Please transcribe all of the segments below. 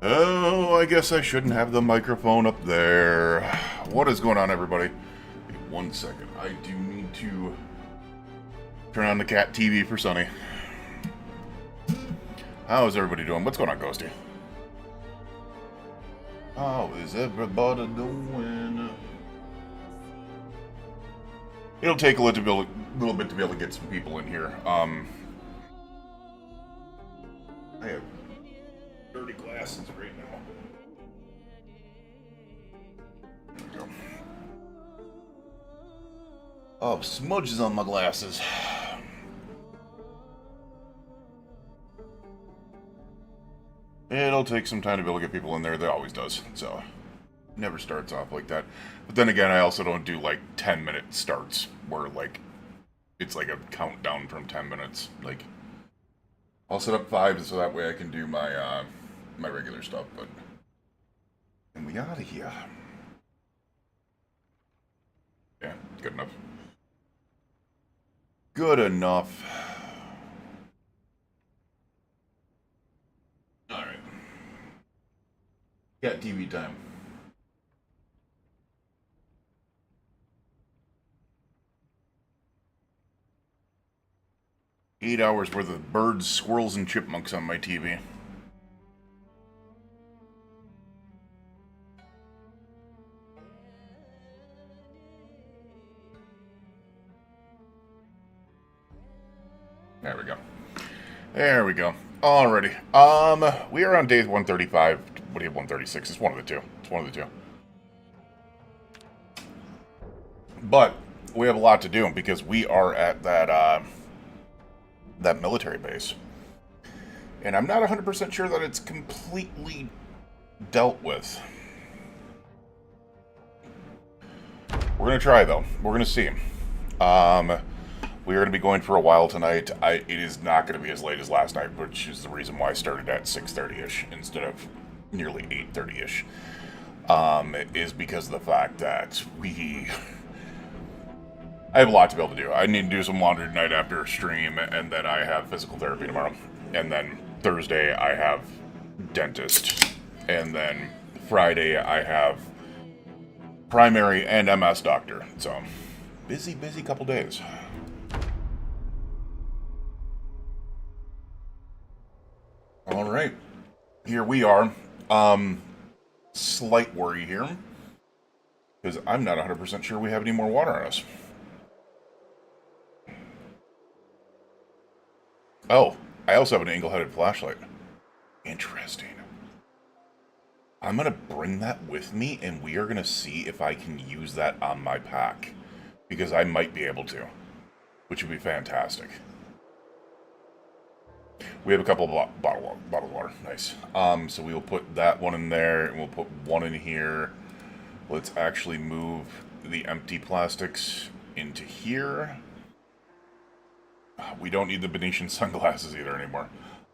Oh, I guess I shouldn't have the microphone up there. What is going on, everybody? Hey, 1 second. I do need to Turn on the cat TV for Sunny. How is everybody doing? What's going on, Ghosty? How is everybody doing? It'll take a little bit to be able to get some people in here. I have dirty glasses right now. There we go. Oh, smudges on my glasses. It'll take some time to be able to get people in there. That always does. So, never starts off like that. But then again, I also don't do like 10-minute starts where like it's like a countdown from 10 minutes. Like, I'll set up 5 so that way I can do my my regular stuff. But and we out of here. Yeah, good enough. Good enough. Alright. Got TV time. Eight hours worth of birds, squirrels, and chipmunks on my TV. There we go. There we go. Alrighty. We are on day 135. What do you have, 136? It's one of the two. It's one of the two. But we have a lot to do because we are at that that military base. And I'm not 100% sure that it's completely dealt with. We're going to try, though. We're going to see. We are going to be going for a while tonight. It is not going to be as late as last night, which is the reason why I started at 6:30-ish instead of nearly 8:30-ish. Is because of the fact that I have a lot to be able to do. I need to do some laundry tonight after a stream, and then I have physical therapy tomorrow. And then Thursday I have dentist. And then Friday I have primary and MS doctor. So, busy couple days. Alright. Here we are. Slight worry here. Because I'm not 100% sure we have any more water on us. Oh, I also have an angle-headed flashlight. Interesting. I'm going to bring that with me, and we are going to see if I can use that on my pack. Because I might be able to. Which would be fantastic. We have a couple of bottled water. Nice. So we will put that one in there, and we'll put one in here. Let's actually move the empty plastics into here. We don't need the Venetian sunglasses either anymore.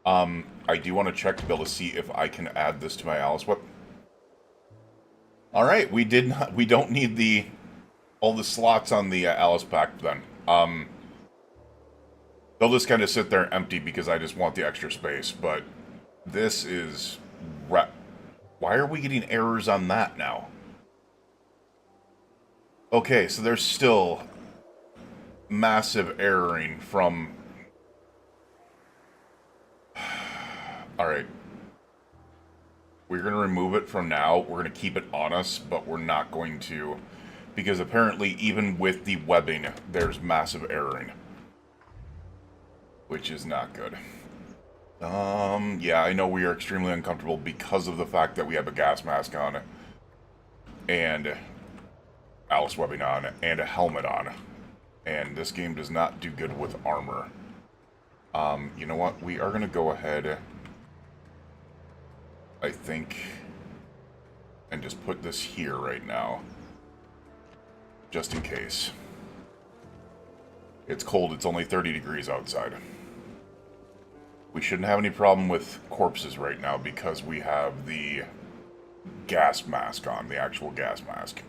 I do want to check to be able to see if I can add this to my Alice whip. Alright, we don't need all the slots on the Alice pack then. They'll just kind of sit there empty because I just want the extra space, but this is... Why are we getting errors on that now? Okay, so there's still massive erroring from... Alright. We're going to remove it from now. We're going to keep it on us, but we're not going to... Because apparently, even with the webbing, there's massive erroring. Which is not good. Yeah, I know we are extremely uncomfortable because of the fact that we have a gas mask on. And Alice webbing on. And a helmet on. And this game does not do good with armor. You know what? We are going to go ahead, I think, and just put this here right now. Just in case. It's cold. It's only 30 degrees outside. We shouldn't have any problem with corpses right now because we have the gas mask on, the actual gas mask.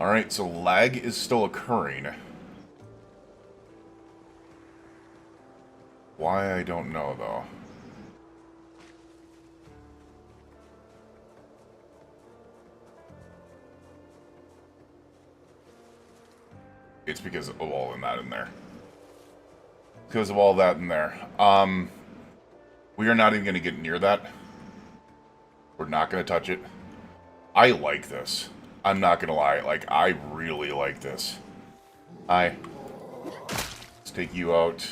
Alright, so lag is still occurring. Why, I don't know, though. It's because of all of that in there. Because of all that in there. We are not even going to get near that. We're not going to touch it. I like this. I'm not going to lie. Like, I really like this. Let's take you out.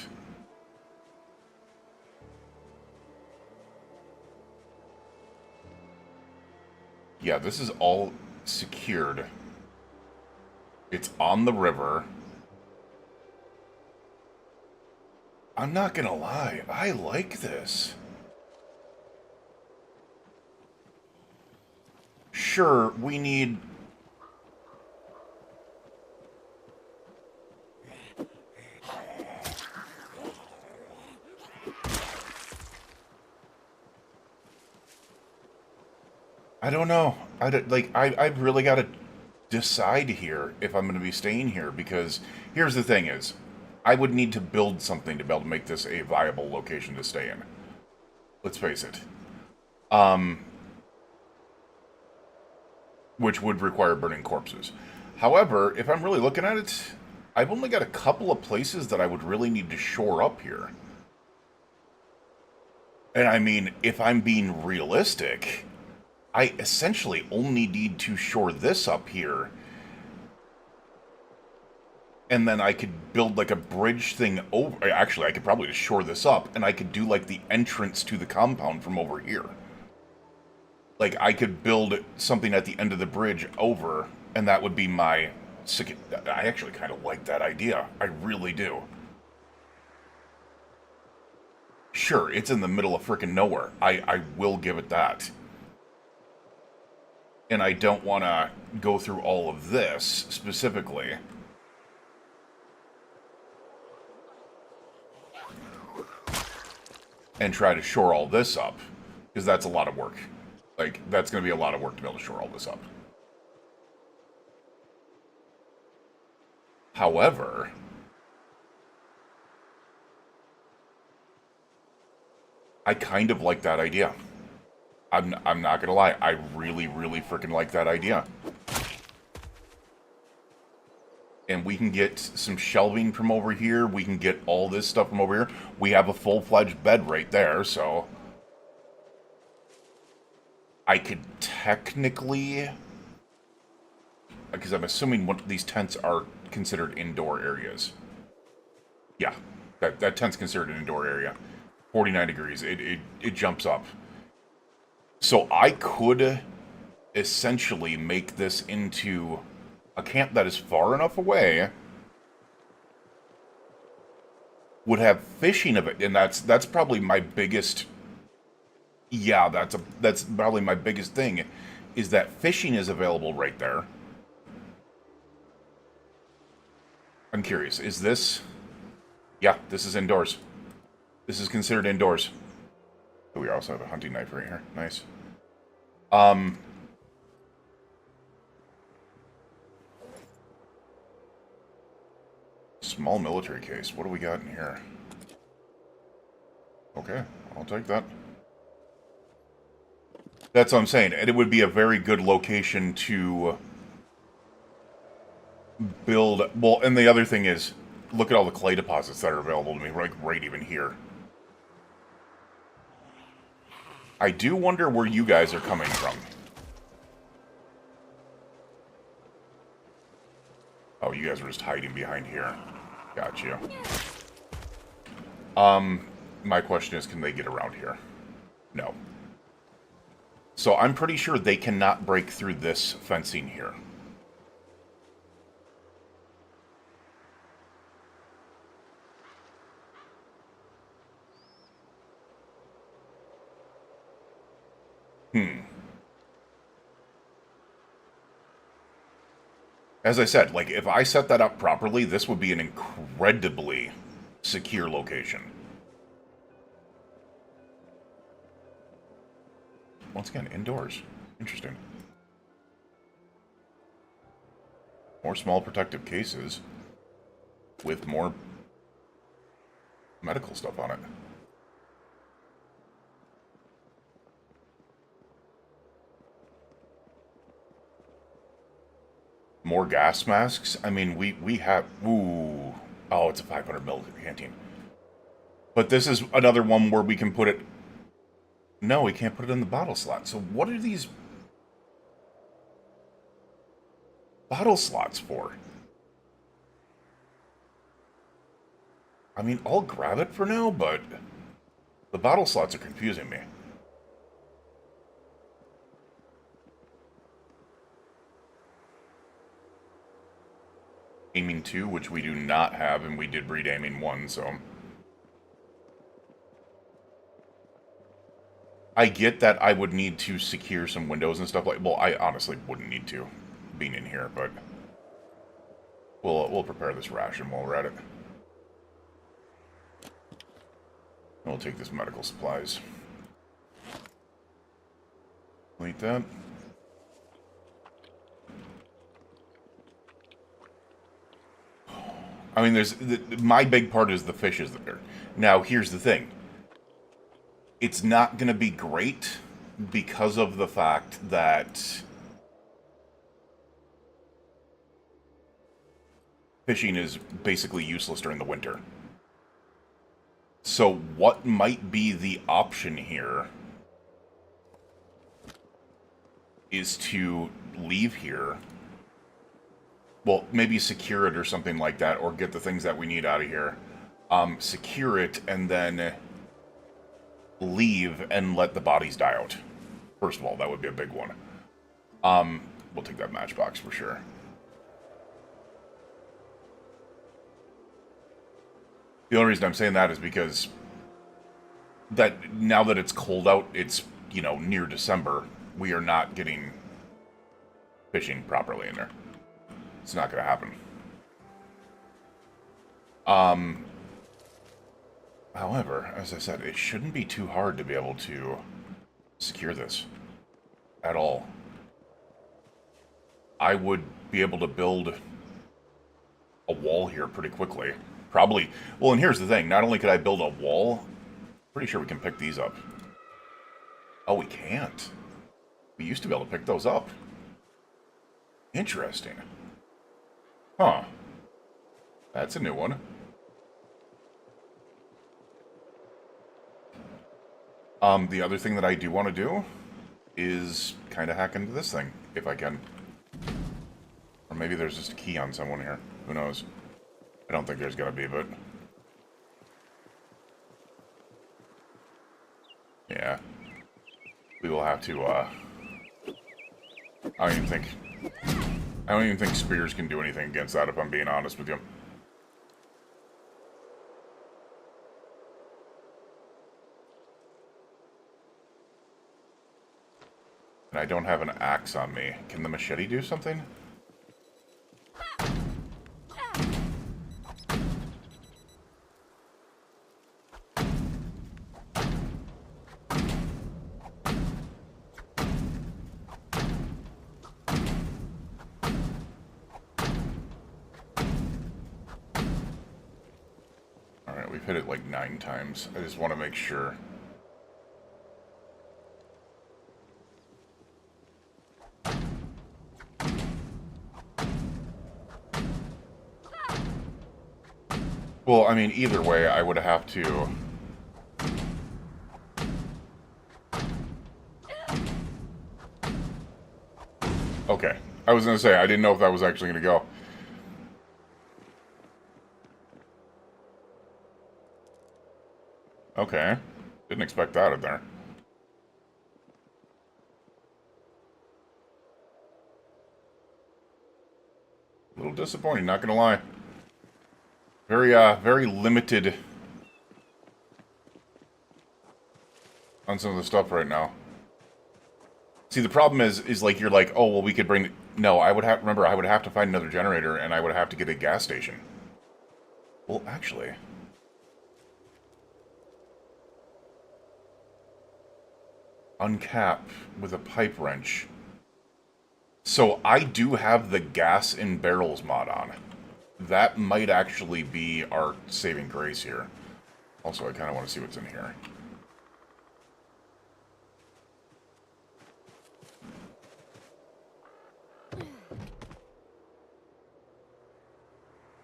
Yeah, this is all secured. It's on the river. I'm not gonna lie, I like this. Sure, we need... I don't know. I've really got to decide here if I'm going to be staying here, because here's the thing is, I would need to build something to be able to make this a viable location to stay in. Let's face it. Which would require burning corpses. However, if I'm really looking at it, I've only got a couple of places that I would really need to shore up here. And I mean, if I'm being realistic, I essentially only need to shore this up here. And then I could build like a bridge thing over... Actually, I could probably just shore this up, and I could do like the entrance to the compound from over here. Like, I could build something at the end of the bridge over, and that would be my... I actually kind of like that idea. I really do. Sure, it's in the middle of frickin' nowhere. I will give it that. And I don't want to go through all of this, specifically. And try to shore all this up. Because that's a lot of work. Like, that's going to be a lot of work to be able to shore all this up. However... I kind of like that idea. I'm not gonna lie, I really, really freaking like that idea. And we can get some shelving from over here, we can get all this stuff from over here. We have a full-fledged bed right there, so... I could technically... Because I'm assuming these tents are considered indoor areas. Yeah, that tent's considered an indoor area. 49 degrees, it jumps up. So I could essentially make this into a camp that is far enough away, would have fishing of it, and that's probably my biggest... Yeah, that's probably my biggest thing, is that fishing is available right there. I'm curious, is this... Yeah, this is indoors. This is considered indoors. Oh, we also have a hunting knife right here. Nice. Small military case. What do we got in here? Okay, I'll take that. That's what I'm saying. And it would be a very good location to build... Well, and the other thing is, look at all the clay deposits that are available to me, like right even here. I do wonder where you guys are coming from. Oh, you guys are just hiding behind here. Gotcha. My question is, can they get around here? No. So I'm pretty sure they cannot break through this fencing here. As I said, like, if I set that up properly, this would be an incredibly secure location. Once again, indoors. Interesting. More small protective cases with more medical stuff on it. More gas masks? I mean, we have... Ooh. Oh, it's a 500 ml canteen. But this is another one where we can put it... No, we can't put it in the bottle slot. So what are these bottle slots for? I mean, I'll grab it for now, but the bottle slots are confusing me. Aiming 2, which we do not have, and we did breed aiming 1, so... I get that I would need to secure some windows and stuff like... Well, I honestly wouldn't need to, being in here, but... We'll prepare this ration while we're at it. And we'll take this medical supplies. Delete that. I mean, my big part is the fishes there. Now, here's the thing. It's not going to be great because of the fact that fishing is basically useless during the winter. So what might be the option here is to leave here. Well, maybe secure it or something like that, or get the things that we need out of here. Secure it, and then leave and let the bodies die out. First of all, that would be a big one. We'll take that matchbox for sure. The only reason I'm saying that is because that now that it's cold out, it's, you know, near December, we are not getting fishing properly in there. It's not going to happen. However, as I said, it shouldn't be too hard to be able to secure this at all. I would be able to build a wall here pretty quickly. Probably. Well, and here's the thing. Not only could I build a wall, pretty sure we can pick these up. Oh, we can't. We used to be able to pick those up. Interesting. Huh. That's a new one. The other thing that I do want to do is kind of hack into this thing, if I can. Or maybe there's just a key on someone here. Who knows? I don't think there's gonna be, but... yeah. We will have to, I don't even think spears can do anything against that, if I'm being honest with you. And I don't have an axe on me. Can the machete do something? Alright, we've hit it like 9 times. I just want to make sure. Well, I mean, either way, I would have to... Okay. I was going to say, I didn't know if that was actually going to go. Okay. Didn't expect that in there. A little disappointing, not going to lie. Very limited on some of the stuff right now. See, the problem is like, you're like, oh, well, we could bring... No, I would have... Remember, I would have to find another generator, and I would have to get a gas station. Well, actually... uncap with a pipe wrench. So, I do have the gas in barrels mod on. That might actually be our saving grace here. Also, I kind of want to see what's in here.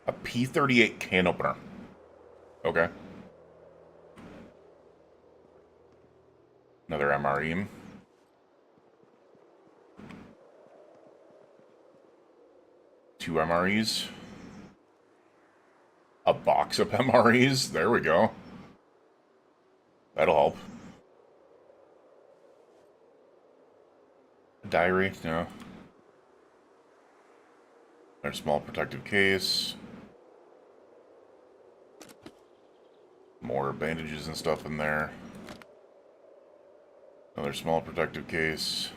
A P38 can opener. Okay. Another MRE. Two MREs. A box of MREs. There we go. That'll help. A diary? No. Another small protective case. More bandages and stuff in there. Another small protective case.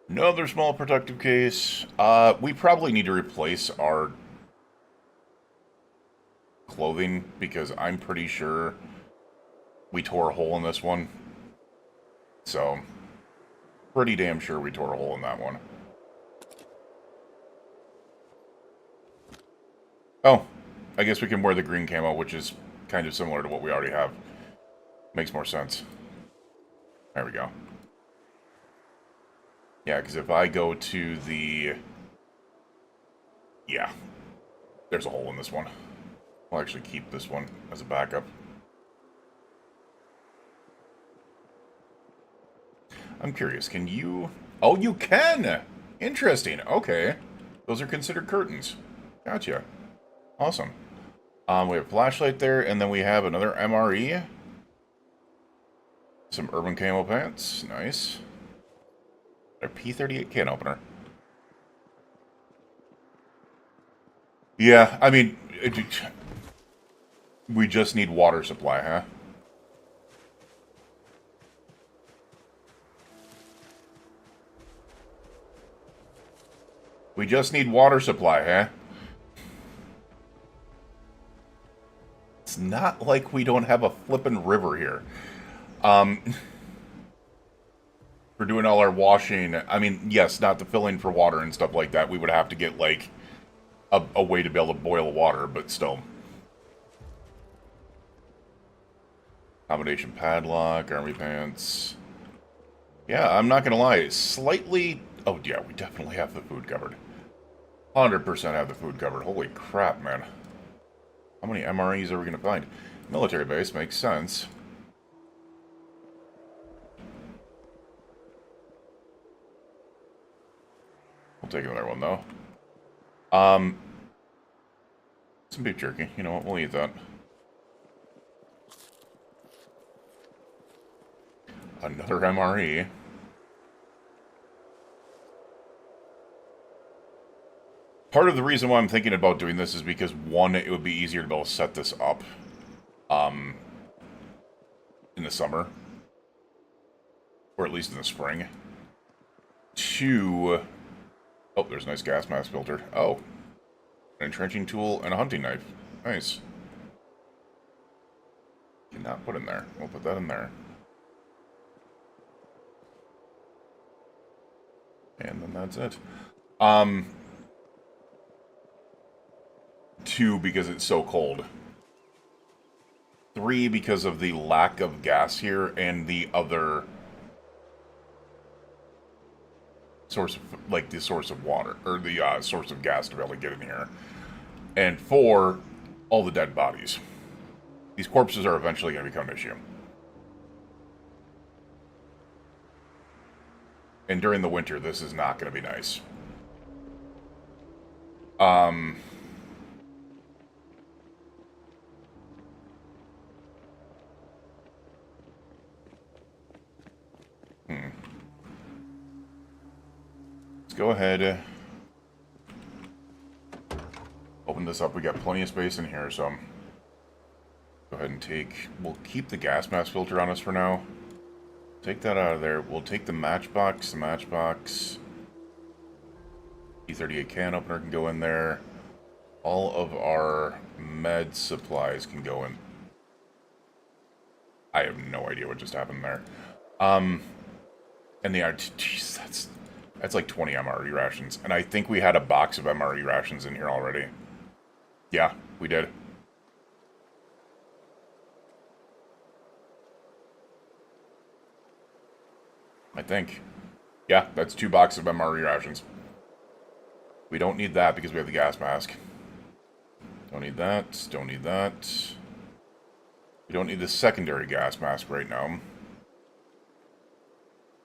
Another small protective case. We probably need to replace our clothing because I'm pretty sure we tore a hole in this one. So, pretty damn sure we tore a hole in that one. Oh, I guess we can wear the green camo, which is kind of similar to what we already have. Makes more sense. There we go. Yeah, because if I go to the... Yeah. There's a hole in this one. I'll actually keep this one as a backup. I'm curious, can you... Oh, you can! Interesting, okay. Those are considered curtains. Gotcha. Awesome. We have a flashlight there, and then we have another MRE. Some urban camo pants. Nice. A P38 can opener. Yeah, I mean, we just need water supply, huh? We just need water supply, huh? It's not like we don't have a flippin' river here. For doing all our washing, I mean, yes, not the filling for water and stuff like that. We would have to get, like, a way to be able to boil water, but still. Combination padlock, army pants. Yeah, I'm not gonna lie, slightly... Oh, yeah, we definitely have the food covered. 100% have the food covered. Holy crap, man. How many MREs are we gonna find? Military base makes sense. We'll take another one, though. Some beef jerky. You know what? We'll eat that. Another MRE. Part of the reason why I'm thinking about doing this is because, one, it would be easier to be able to set this up in the summer. Or at least in the spring. Two... Oh, there's a nice gas mask filter. Oh. An entrenching tool and a hunting knife. Nice. Cannot put in there. We'll put that in there. And then that's it. Two, because it's so cold. Three, because of the lack of gas here and the other source of, like, the source of water, or the source of gas to be able to get in here. And four, all the dead bodies. These corpses are eventually going to become an issue. And during the winter, this is not going to be nice. Let's go ahead. Open this up. We got plenty of space in here, so go ahead and take... We'll keep the gas mask filter on us for now. Take that out of there. We'll take the matchbox. The matchbox. P38 can opener can go in there. All of our med supplies can go in. I have no idea what just happened there. And the... Jeez, that's like 20 MRE rations. And I think we had a box of MRE rations in here already. Yeah, we did. I think. Yeah, that's 2 boxes of MRE rations. We don't need that because we have the gas mask. Don't need that. Don't need that. We don't need the secondary gas mask right now.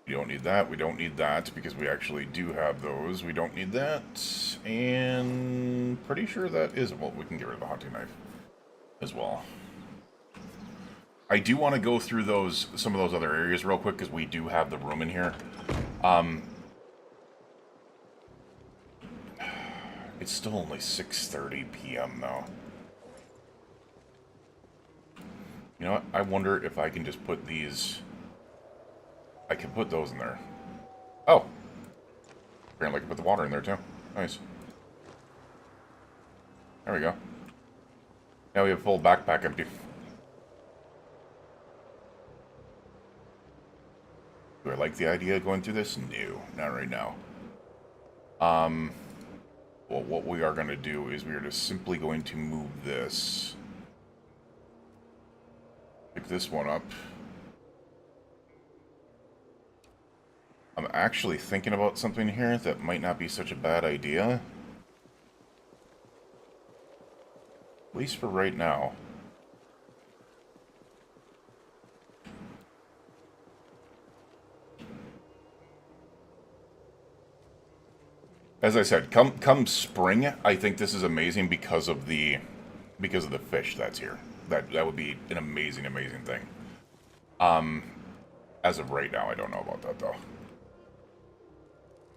We don't need that. We don't need that because we actually do have those. We don't need that. And pretty sure that is... Well, we can get rid of the hunting knife as well. I do want to go through some of those other areas real quick because we do have the room in here. It's still only 6:30 p.m. though. You know what? I wonder if I can just put these... I can put those in there. Oh! Apparently I can put the water in there too. Nice. There we go. Now we have full backpack empty. Do I like the idea of going through this? No, not right now. Well, what we are going to do is we are just simply going to move this. Pick this one up. I'm actually thinking about something here that might not be such a bad idea. At least for right now. As I said, come spring, I think this is amazing because of the fish that's here. That would be an amazing thing. As of right now, I don't know about that though.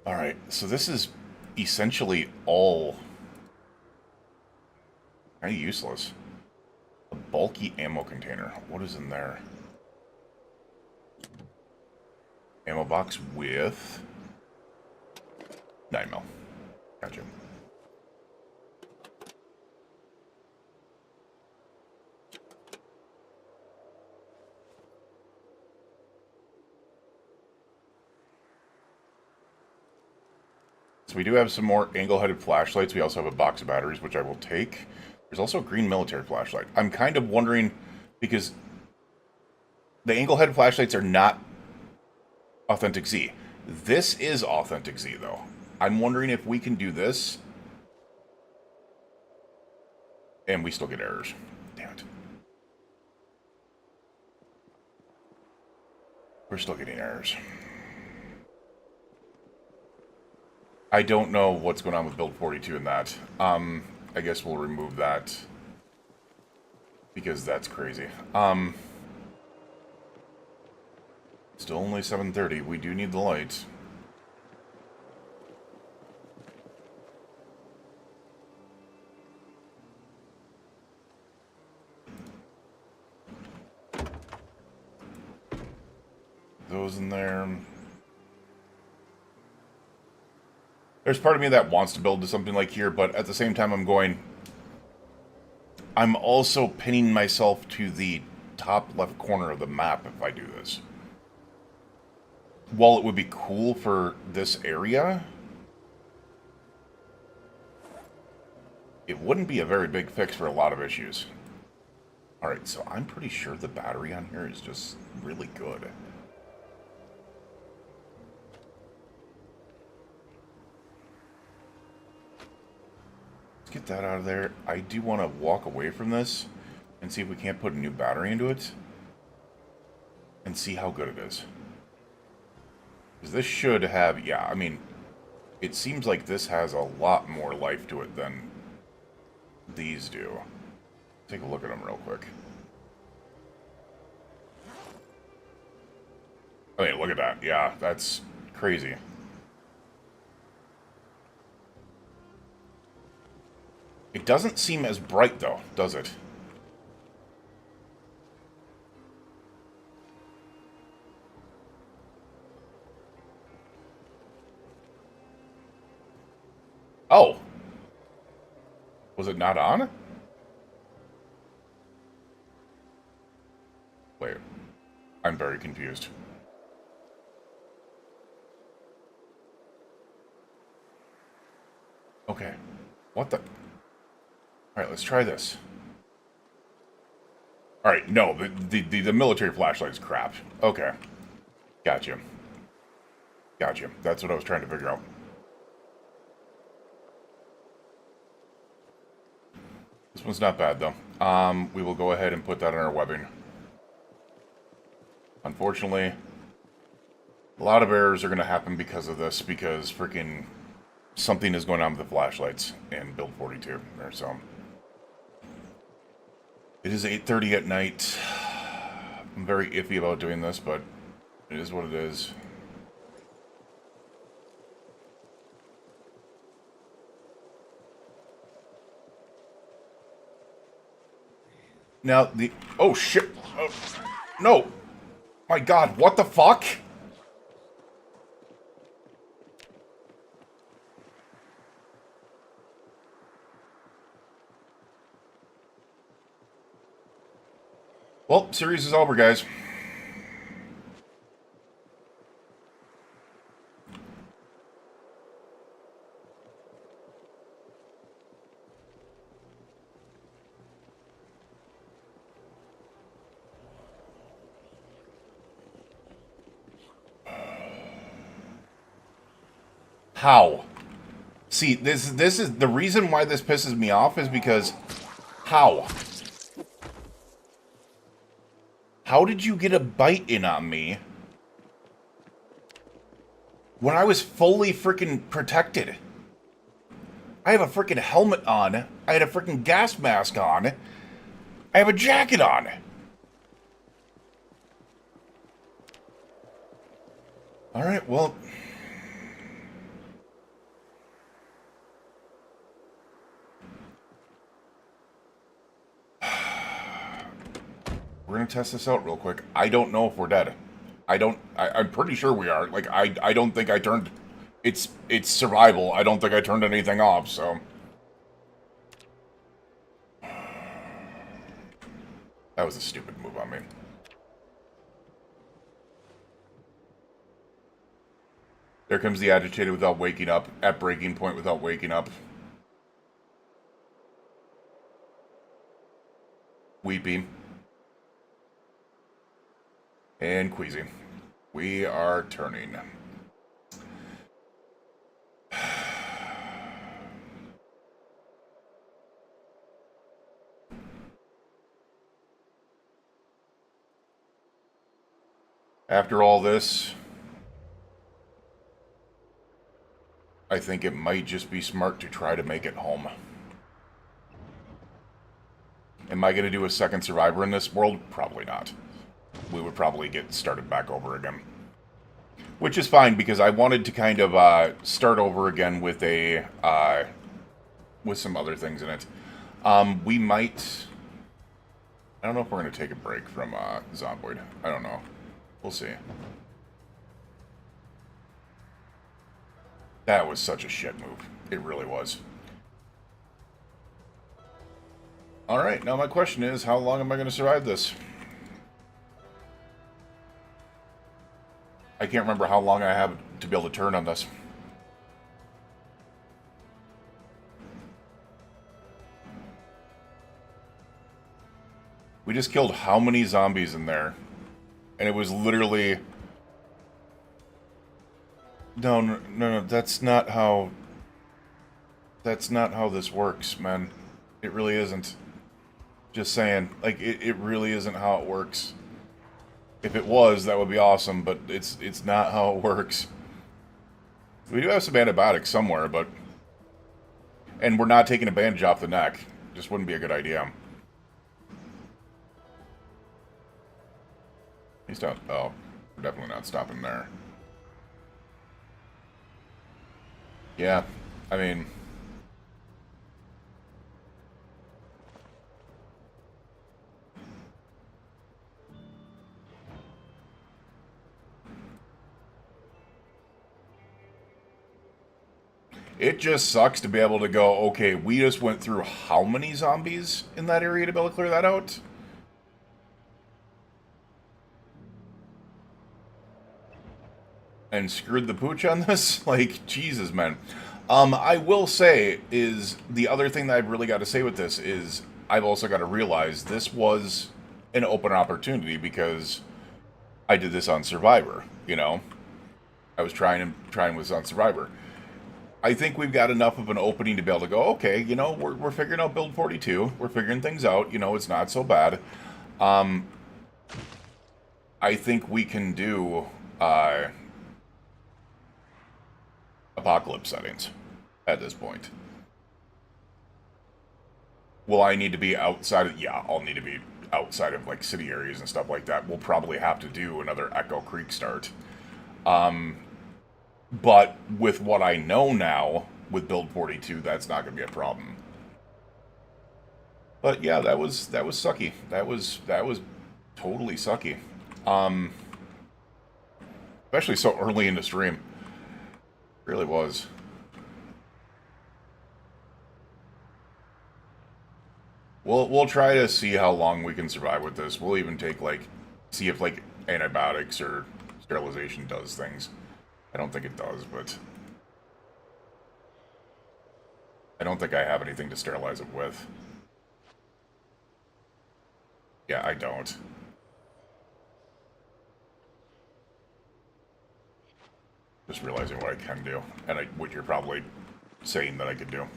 All right, so this is essentially all kind of useless. A bulky ammo container. What is in there? Ammo box with 9mm. Gotcha. So we do have some more angle-headed flashlights. We also have a box of batteries, which I will take. There's also a green military flashlight. I'm kind of wondering, because the angle-headed flashlights are not Authentic Z. This is Authentic Z, though. I'm wondering if we can do this, and we still get errors. Damn it. We're still getting errors. I don't know what's going on with build 42 in that. I guess we'll remove that because that's crazy. Still only 7:30. We do need the lights. Those in there. There's part of me that wants to build to something like here, but at the same time I'm also pinning myself to the top left corner of the map if I do this. While it would be cool for this area, it wouldn't be a very big fix for a lot of issues. Alright, so I'm pretty sure the battery on here is just really good. Get that out of there. I do want to walk away from this and see if we can't put a new battery into it and see how good it is. Because this should have, yeah, I mean, it seems like this has a lot more life to it than these do. Take a look at them real quick. I mean, look at that. Yeah, that's crazy. It doesn't seem as bright, though, does it? Oh. Was it not on? Wait. I'm very confused. Okay. What the... Alright, let's try this. Alright, no, the military flashlight's crap. Okay. Gotcha. Gotcha. That's what I was trying to figure out. This one's not bad, though. We will go ahead and put that in our webbing. Unfortunately, a lot of errors are going to happen because of this, because freaking something is going on with the flashlights in build 42. Or so. It is 8:30 at night. I'm very iffy about doing this, but it is what it is. Now, the... Oh, shit. Oh, no. My God, what the fuck? Well, series is over, guys. How? See, this is the reason why this pisses me off is because how? How did you get a bite in on me when I was fully freaking protected? I have a freaking helmet on. I had a freaking gas mask on. I have a jacket on. All right, well, we're gonna test this out real quick. I don't know if we're dead. I'm pretty sure we are. Like, I don't think I turned... It's survival. I don't think I turned anything off, so... That was a stupid move on me. There comes the agitated without waking up. At breaking point without waking up. Weepy. And queasy. We are turning. After all this, I think it might just be smart to try to make it home. Am I going to do a second survivor in this world? Probably not. We would probably get started back over again. Which is fine, because I wanted to kind of start over again with a with some other things in it. We might... I don't know if we're going to take a break from Zomboid. I don't know. We'll see. That was such a shit move. It really was. Alright, now my question is, how long am I going to survive this? I can't remember how long I have to be able to turn on this. We just killed how many zombies in there? And it was literally... No, that's not how... That's not how this works, man. It really isn't. Just saying. Like, it really isn't how it works. If it was, that would be awesome, but it's not how it works. We do have some antibiotics somewhere, but... And we're not taking a bandage off the neck. Just wouldn't be a good idea. He's down. Oh, we're definitely not stopping there. Yeah, I mean... It just sucks to be able to go, okay, we just went through how many zombies in that area to be able to clear that out? And screwed the pooch on this? Like, Jesus, man. I will say, is the other thing that I've really got to say with this is I've also got to realize this was an open opportunity because I did this on Survivor, you know? I was trying with on Survivor. I think we've got enough of an opening to be able to go, okay, you know, we're figuring out build 42. We're figuring things out. You know, it's not so bad. I think we can do apocalypse settings at this point. Will I need to be outside of... Yeah, I'll need to be outside of, like, city areas and stuff like that. We'll probably have to do another Echo Creek start. But with what I know now, with Build 42, that's not going to be a problem. But yeah, that was sucky. That was totally sucky. Especially so early in the stream. It really was. We'll try to see how long we can survive with this. We'll even take, like, see if, like, antibiotics or sterilization does things. I don't think it does, but I don't think I have anything to sterilize it with. Yeah, I don't. Just realizing what I can do, and what you're probably saying that I could do.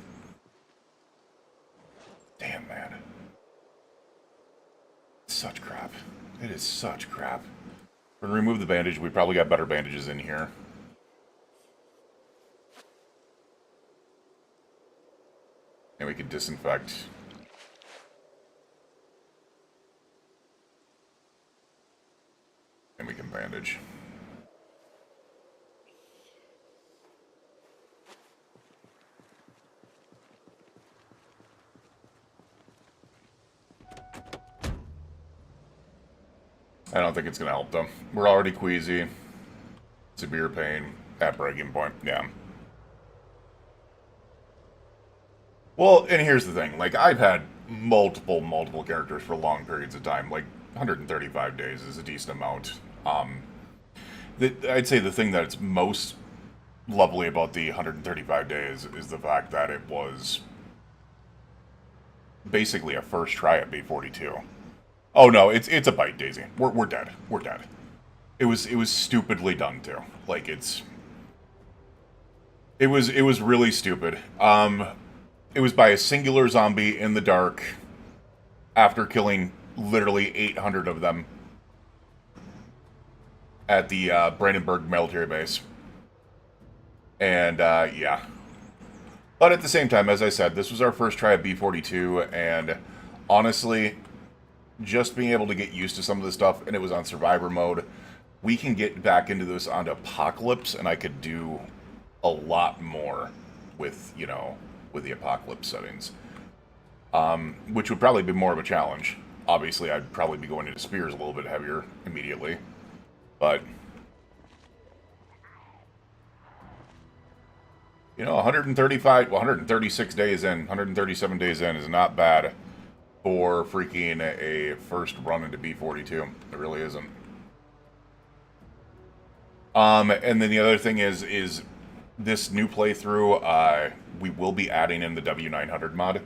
Damn, man. It's such crap. It is such crap. We're gonna remove the bandage. We probably got better bandages in here. And we can disinfect. And we can bandage. I don't think it's going to help them. We're already queasy. Severe pain. At breaking point. Yeah. Well, and here's the thing. Like, I've had multiple characters for long periods of time. Like, 135 days is a decent amount. I'd say the thing that's most lovely about the 135 days is the fact that it was basically a first try at B42. Oh no, it's a bite, Daisy. We're dead. We're dead. It was stupidly done too. Like it was really stupid. It was by a singular zombie in the dark after killing literally 800 of them at the Brandenburg military base. And yeah. But at the same time, as I said, this was our first try at B42, and honestly, just being able to get used to some of the stuff, and it was on Survivor mode, we can get back into this on Apocalypse, and I could do a lot more with, you know, with the Apocalypse settings. Which would probably be more of a challenge. Obviously, I'd probably be going into Spears a little bit heavier immediately. But, you know, 136 days in, 137 days in is not bad for freaking a first run into B42. It really isn't. And then the other thing is this new playthrough, we will be adding in the W900 mod,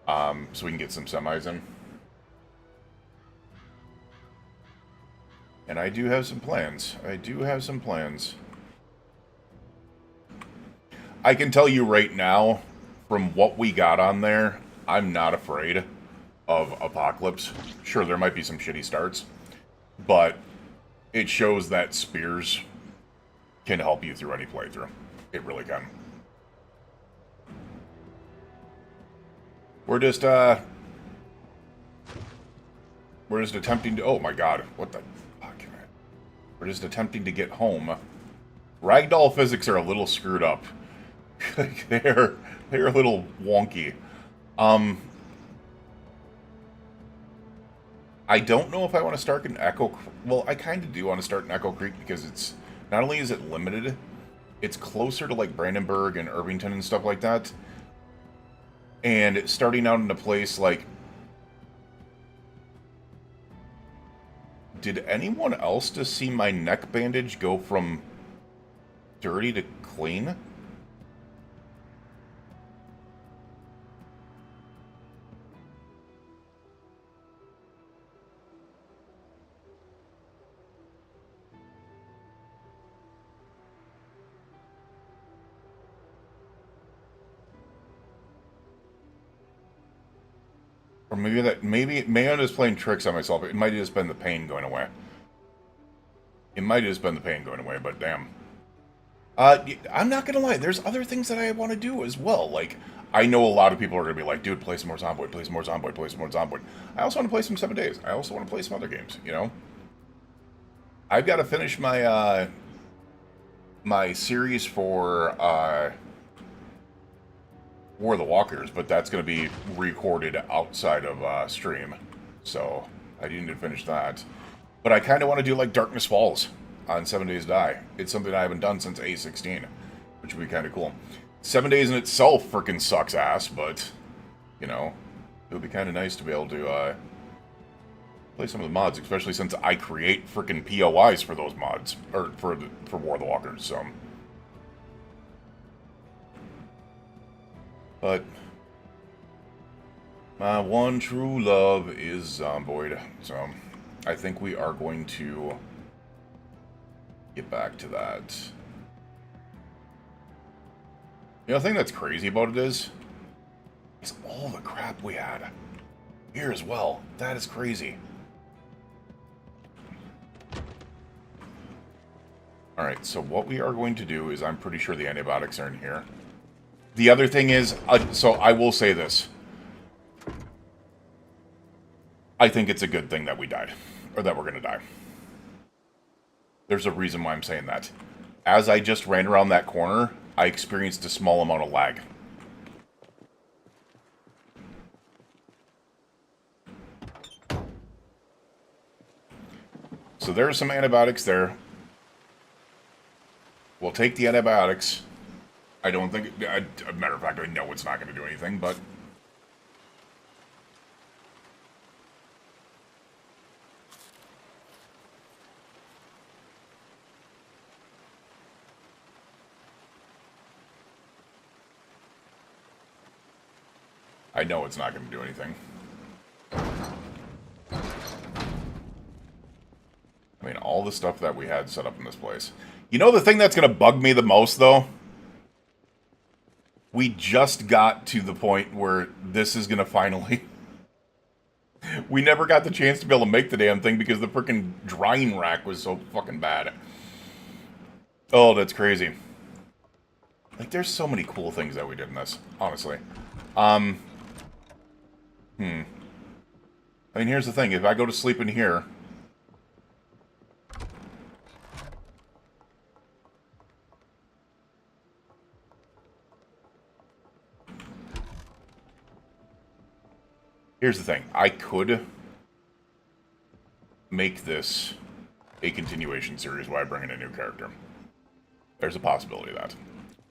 so we can get some semis in. And I do have some plans. I can tell you right now, from what we got on there, I'm not afraid of Apocalypse. Sure, there might be some shitty starts, but it shows that Spears can help you through any playthrough. It really can. We're just attempting to... Oh my god, what the fuck? We're just attempting to get home. Ragdoll physics are a little screwed up. they're a little wonky. I don't know if I want to start an Echo... Well, I kind of do want to start an Echo Creek because it's... Not only is it limited, it's closer to, like, Brandenburg and Irvington and stuff like that. And starting out in a place like... Did anyone else just see my neck bandage go from dirty to clean? Or maybe I'm just playing tricks on myself. It might have just been the pain going away. It might have just been the pain going away, but damn. I'm not gonna lie. There's other things that I want to do as well. Like, I know a lot of people are gonna be like, "Dude, play some more Zomboid, play some more Zomboid, play some more Zomboid." I also want to play some 7 Days. I also want to play some other games. You know, I've got to finish my my series for War of the Walkers, but that's gonna be recorded outside of stream, so I need to finish that. But I kind of want to do like Darkness Falls on 7 Days Die. It's something I haven't done since A16, which would be kind of cool. 7 Days in itself freaking sucks ass, but, you know, it would be kind of nice to be able to play some of the mods, especially since I create freaking POIs for those mods, or for War of the Walkers, so. But my one true love is Zomboid, so I think we are going to get back to that. You know, the thing that's crazy about it is all the crap we had here as well. That is crazy. Alright, so what we are going to do is, I'm pretty sure the antibiotics are in here. The other thing is, so I will say this. I think it's a good thing that we died. Or that we're going to die. There's a reason why I'm saying that. As I just ran around that corner, I experienced a small amount of lag. So there are some antibiotics there. We'll take the antibiotics. I don't think... As a matter of fact, I know it's not going to do anything, but... I know it's not going to do anything. I mean, all the stuff that we had set up in this place. You know the thing that's going to bug me the most, though? We just got to the point where this is going to finally... We never got the chance to be able to make the damn thing because the freaking drying rack was so fucking bad. Oh, that's crazy. Like, there's so many cool things that we did in this, honestly. I mean, here's the thing. If I go to sleep in here... Here's the thing. I could make this a continuation series where I bring in a new character. There's a possibility of that.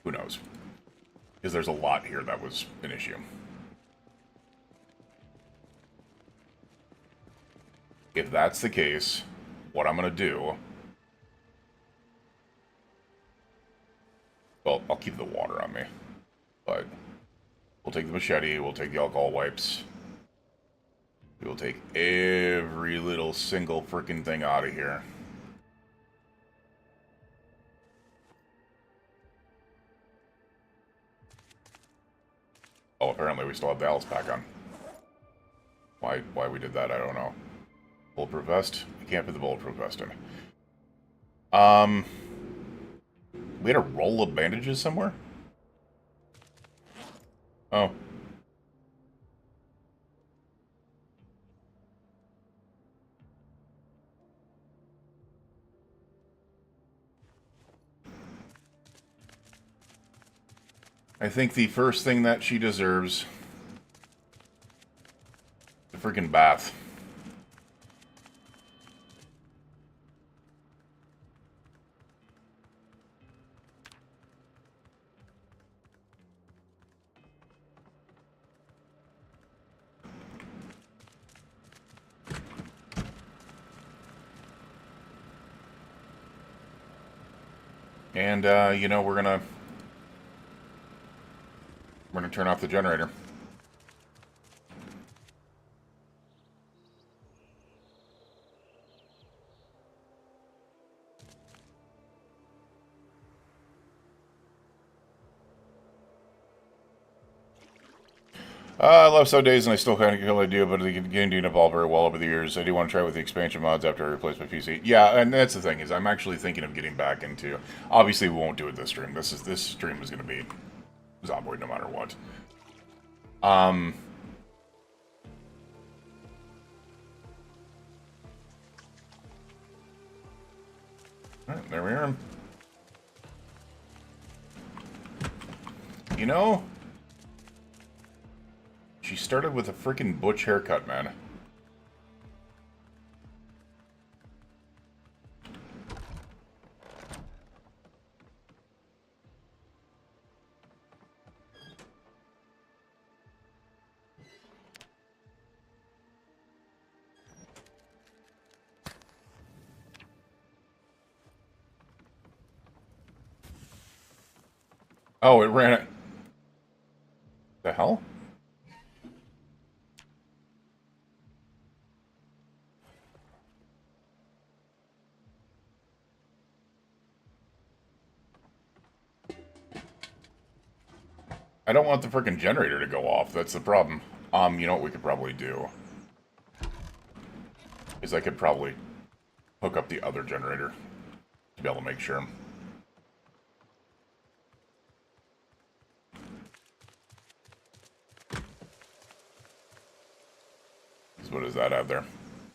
Who knows? Because there's a lot here that was an issue. If that's the case, what I'm going to do... Well, I'll keep the water on me. But we'll take the machete, we'll take the alcohol wipes... We will take every little single freaking thing out of here. Oh, apparently we still have the Alice pack on. Why we did that, I don't know. Bulletproof vest? You can't put the bulletproof vest in. We had a roll of bandages somewhere? Oh. I think the first thing that she deserves... The freaking bath. And, you know, we're gonna turn off the generator. I love some days and I still kind of feel I do, but the game didn't evolve very well over the years. I do want to try with the expansion mods after I replace my PC. Yeah, and that's the thing, is I'm actually thinking of getting back into... Obviously, we won't do it this stream. This stream is going to be Zomboid no matter what. Alright, there we are. You know... She started with a freaking butch haircut, man. Oh, it ran it. The hell? I don't want the freaking generator to go off. That's the problem. You know what we could probably do? Is I could probably hook up the other generator to be able to make sure. So what does that have there?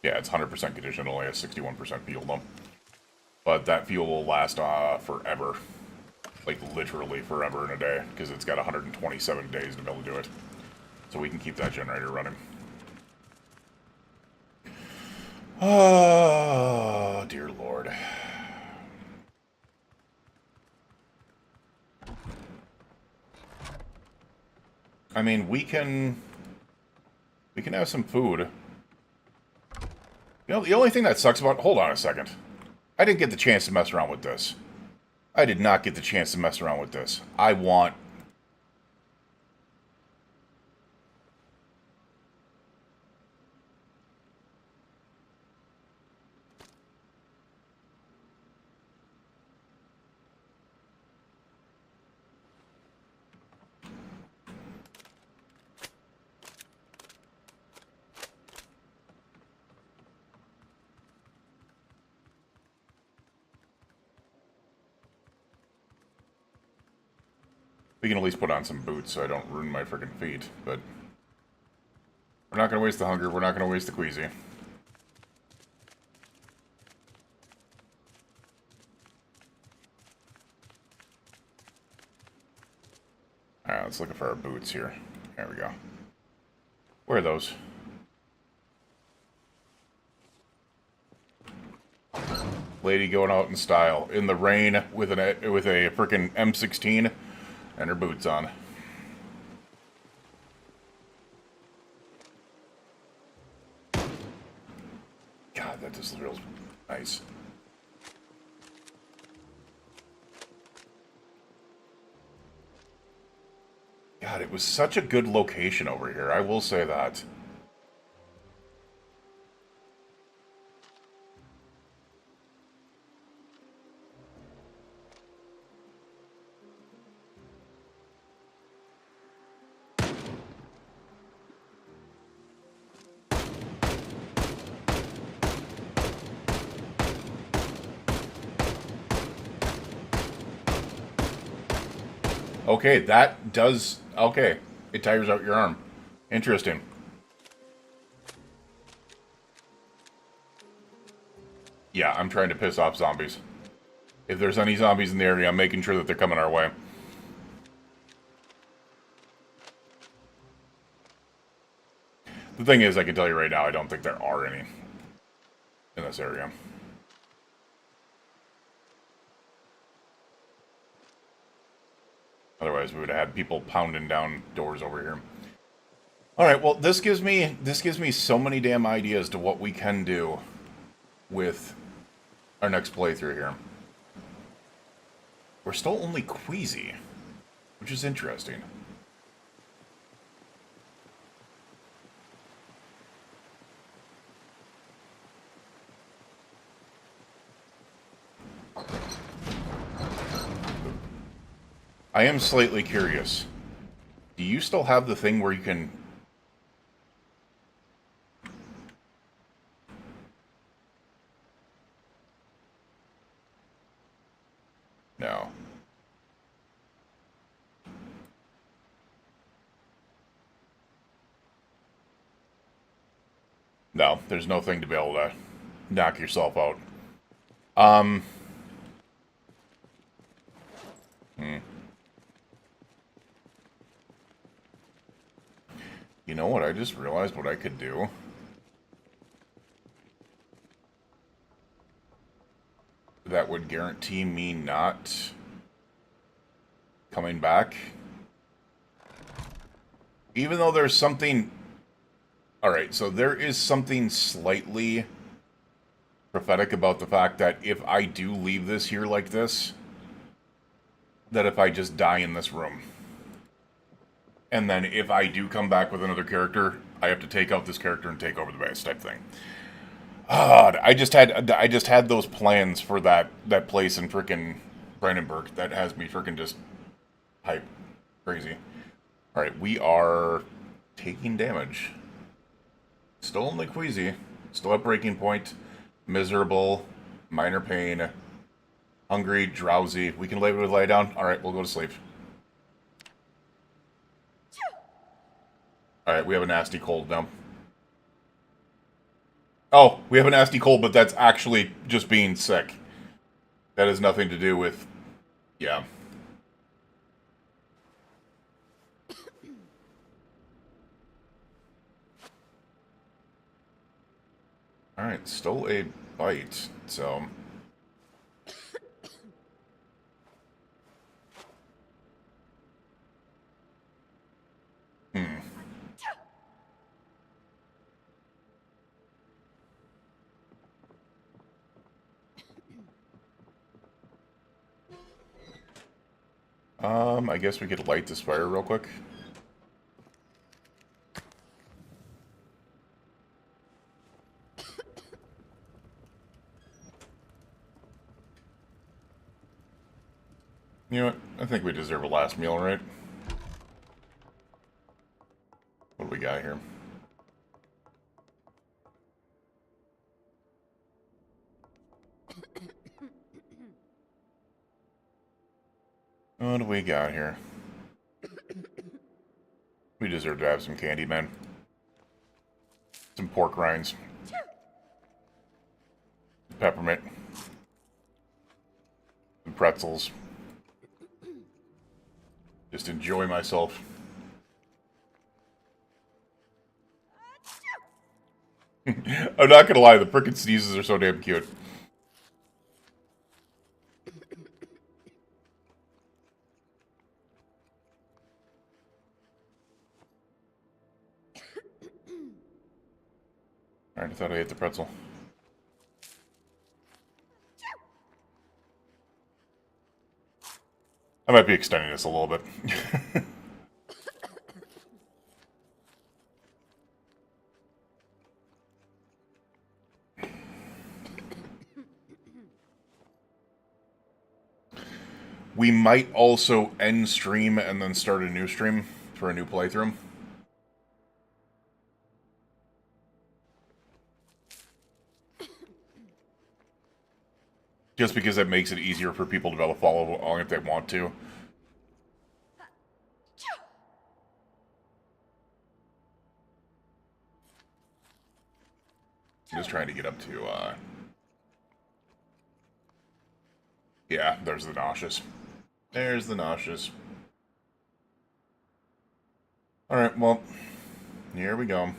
Yeah, it's 100% condition, only has 61% fuel though. But that fuel will last forever. Like, literally forever in a day, because it's got 127 days to be able to do it. So we can keep that generator running. Oh, dear Lord. I mean, we can have some food. You know, the only thing that sucks about... Hold on a second. I didn't get the chance to mess around with this. I did not get the chance to mess around with this. I want... We can at least put on some boots so I don't ruin my freaking feet, but... We're not going to waste the hunger, we're not going to waste the queasy. Alright, let's look for our boots here. There we go. Where are those? Lady going out in style, in the rain, with a freaking M16, and her boots on. God, that just feels nice. God, it was such a good location over here, I will say that. Okay, that does... Okay, it tires out your arm. Interesting. Yeah, I'm trying to piss off zombies. If there's any zombies in the area, I'm making sure that they're coming our way. The thing is, I can tell you right now, I don't think there are any in this area. Otherwise, we would have had people pounding down doors over here. Alright, well, this gives me so many damn ideas to what we can do with our next playthrough here. We're still only queasy, which is interesting. I am slightly curious. Do you still have the thing where you can No, there's no thing to be able to knock yourself out. Um... Hmm. You know what? I just realized what I could do. That would guarantee me not coming back. Even though there's something... Alright, so there is something slightly prophetic about the fact that if I do leave this here like this, that if I just die in this room, and then if I do come back with another character, I have to take out this character and take over the base type thing. I just had those plans for that place in frickin' Brandenburg that has me frickin' just hype crazy. All right, we are taking damage. Still only queasy. Still at breaking point. Miserable. Minor pain. Hungry. Drowsy. We can lay down. All right, we'll go to sleep. All right, we have a nasty cold now. Oh, we have a nasty cold, but that's actually just being sick. That has nothing to do with... Yeah. Alright, still a bite, so... I guess we could light this fire real quick. You know what? I think we deserve a last meal, right? What do we got here? What do we got here? We deserve to have some candy, man. Some pork rinds. Peppermint. Some pretzels. Just enjoy myself. I'm not gonna lie, the frickin' sneezes are so damn cute. Alright, I thought I ate the pretzel. I might be extending this a little bit. We might also end stream and then start a new stream for a new playthrough. Just because it makes it easier for people to be able to follow along if they want to. I'm just trying to get up to, yeah, there's the nauseous. There's the nauseous. Alright, well, here we go.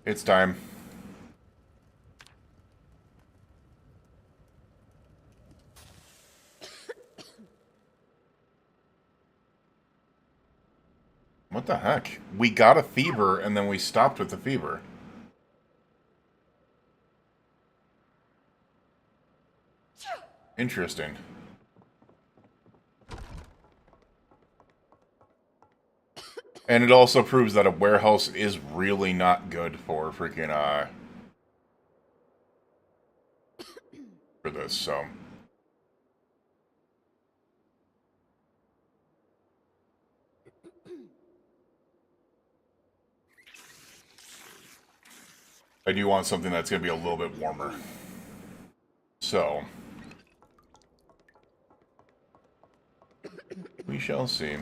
It's time. What the heck? We got a fever, and then we stopped with the fever. Interesting. And it also proves that a warehouse is really not good for freaking, for this, so... I do want something that's going to be a little bit warmer. So... shall see.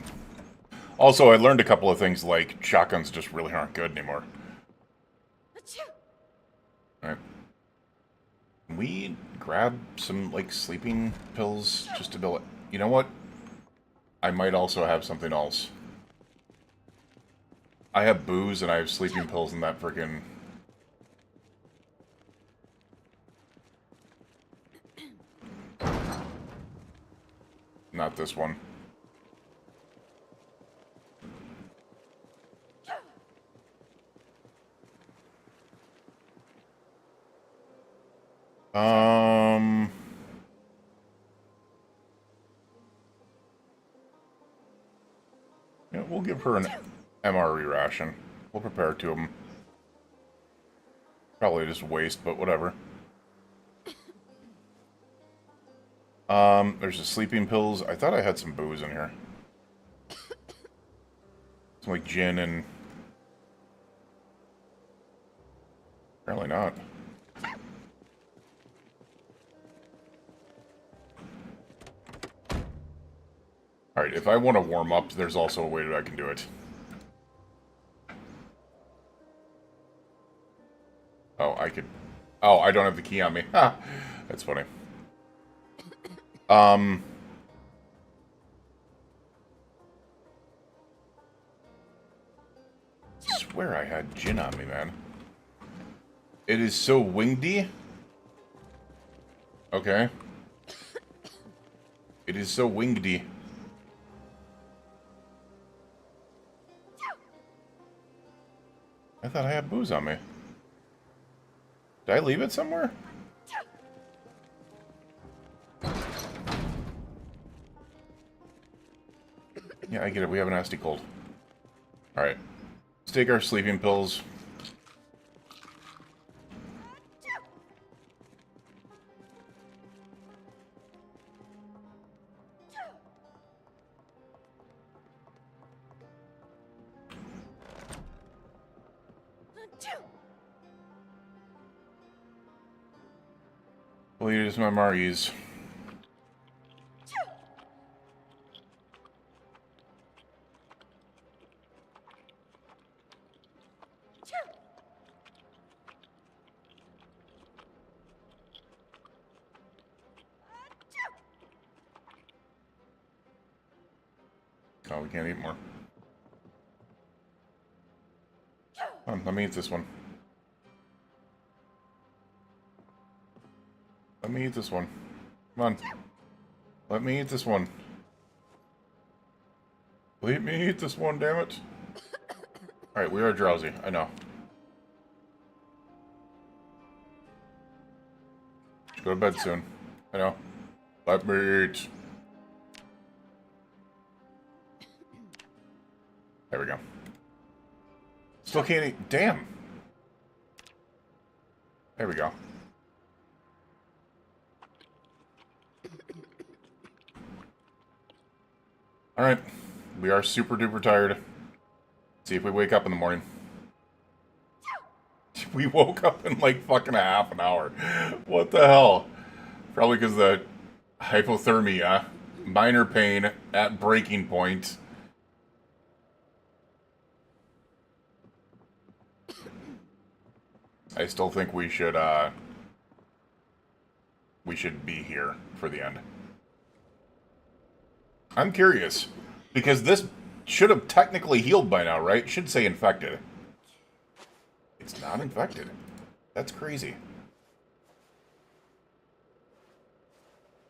Also, I learned a couple of things, like shotguns just really aren't good anymore. Alright. Can we grab some, like, sleeping pills just to build it? You know what? I might also have something else. I have booze and I have sleeping pills in that frickin'... Not this one. Yeah, we'll give her an MRE ration. We'll prepare 2 of them. Probably just waste, but whatever. There's the sleeping pills. I thought I had some booze in here. Some like gin and... Apparently not. Alright, if I want to warm up, there's also a way that I can do it. Oh, I could... Oh, I don't have the key on me. Ha! That's funny. I swear I had gin on me, man. It is so windy. Okay. It is so windy. I thought I had booze on me. Did I leave it somewhere? Yeah, I get it. We have a nasty cold. Alright. Let's take our sleeping pills. We'll use my MREs. Oh, we can't eat more. Come on, let me eat this one. Let me eat this one. Come on. Let me eat this one. Let me eat this one, damn it. Alright, we are drowsy. I know. Go to bed soon. I know. Let me eat. There we go. Still can't eat. Damn. There we go. Alright. We are super duper tired. See if we wake up in the morning. We woke up in like fucking a half an hour. What the hell? Probably because the hypothermia, minor pain at breaking point. I still think we should be here for the end. I'm curious, because this should have technically healed by now, right? It should say infected. It's not infected. That's crazy.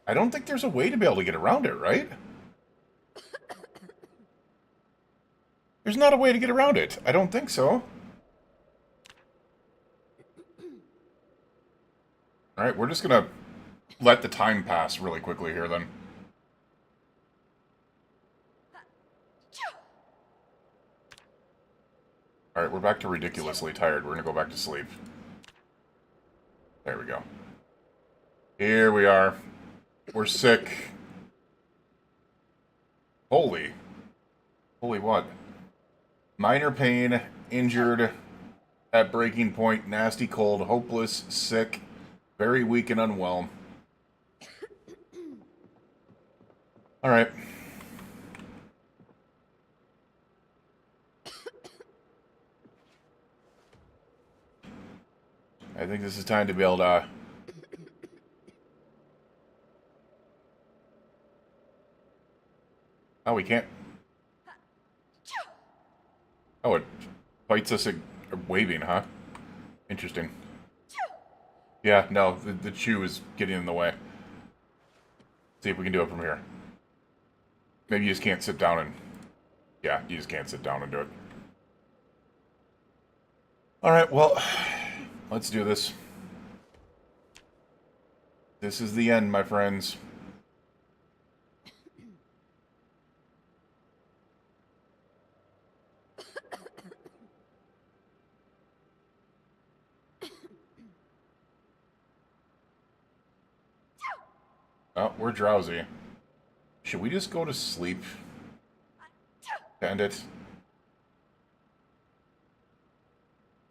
I don't think there's a way to be able to get around it, right? There's not a way to get around it. I don't think so. Alright, we're just gonna let the time pass really quickly here, then. Alright, we're back to ridiculously tired. We're gonna go back to sleep. There we go. Here we are. We're sick. Holy. Holy what? Minor pain, injured, at breaking point, nasty cold, hopeless, sick, very weak and unwell. Alright. I think this is time to build a... Oh, we can't... Oh, it fights us waving, huh? Interesting. Yeah, no, the chew is getting in the way. See if we can do it from here. Maybe you just can't sit down and... Yeah, you just can't sit down and do it. Alright, well, let's do this. This is the end, my friends. Oh, we're drowsy. Should we just go to sleep? To end it?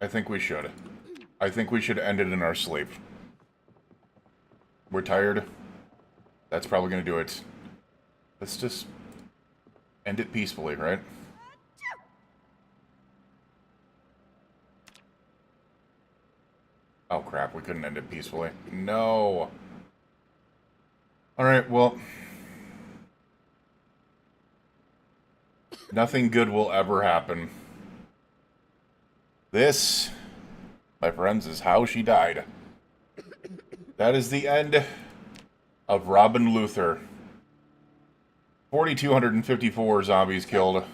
I think we should. I think we should end it in our sleep. We're tired. That's probably going to do it. Let's just end it peacefully, right? Oh crap, we couldn't end it peacefully. No! Alright, well... Nothing good will ever happen. This, my friends, is how she died. That is the end of Robin Luther. 4,254 zombies killed.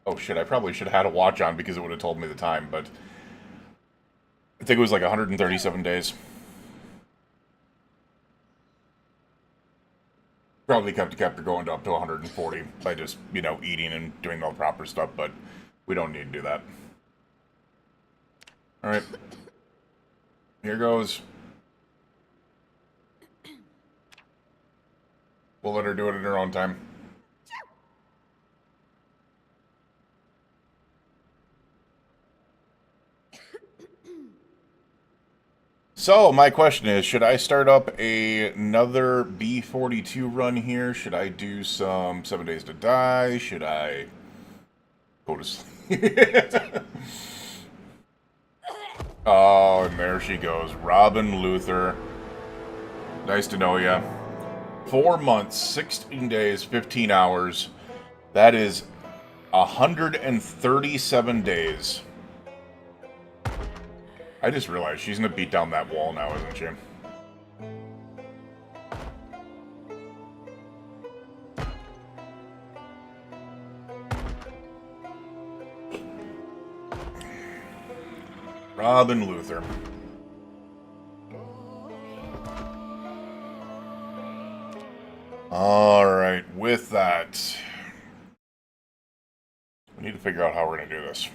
Oh shit, I probably should have had a watch on because it would have told me the time, but... I think it was like 137 days. Probably kept her going up to 140 by just, you know, eating and doing all the proper stuff, but we don't need to do that. Alright. Here goes. We'll let her do it in her own time. So, my question is, should I start up another B42 run here? Should I do some 7 Days to Die? Should I go to sleep? Oh, and there she goes. Robin Luther. Nice to know ya. 4 months, 16 days, 15 hours. That is 137 days. I just realized she's gonna beat down that wall now, isn't she? Robin Luther. Alright, with that, we need to figure out how we're gonna do this.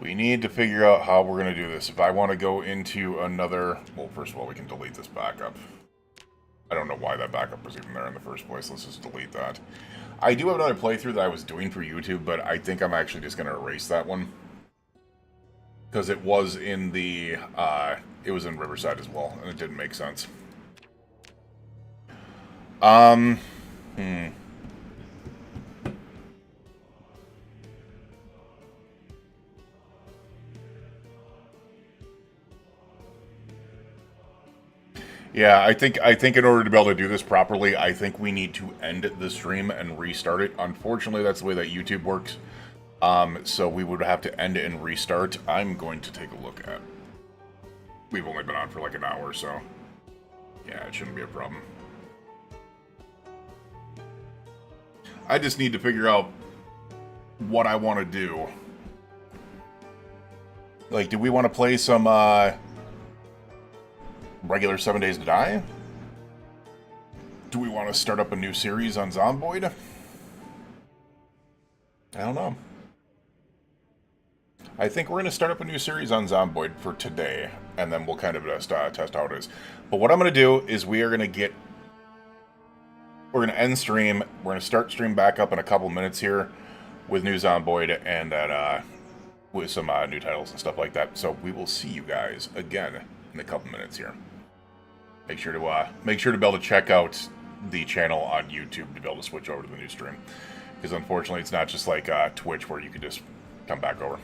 We need to figure out how we're going to do this. If I want to go into another... Well, first of all, we can delete this backup. I don't know why that backup was even there in the first place. Let's just delete that. I do have another playthrough that I was doing for YouTube, but I think I'm actually just going to erase that one. Because it was in the... it was in Riverside as well, and it didn't make sense. Yeah, I think in order to be able to do this properly, I think we need to end the stream and restart it. Unfortunately, that's the way that YouTube works. So we would have to end it and restart. I'm going to take a look at... We've only been on for like an hour, so... Yeah, it shouldn't be a problem. I just need to figure out what I want to do. Like, do we want to play some, regular 7 Days to Die? Do we want to start up a new series on Zomboid? I don't know. I think we're going to start up a new series on Zomboid for today, and then we'll kind of just test how it is. But what I'm going to do is we're going to end stream. We're going to start stream back up in a couple minutes here with new Zomboid and that, with some new titles and stuff like that. So we will see you guys again in a couple minutes here. Make sure to be able to check out the channel on YouTube to be able to switch over to the new stream. Because unfortunately, it's not just like Twitch where you can just come back over.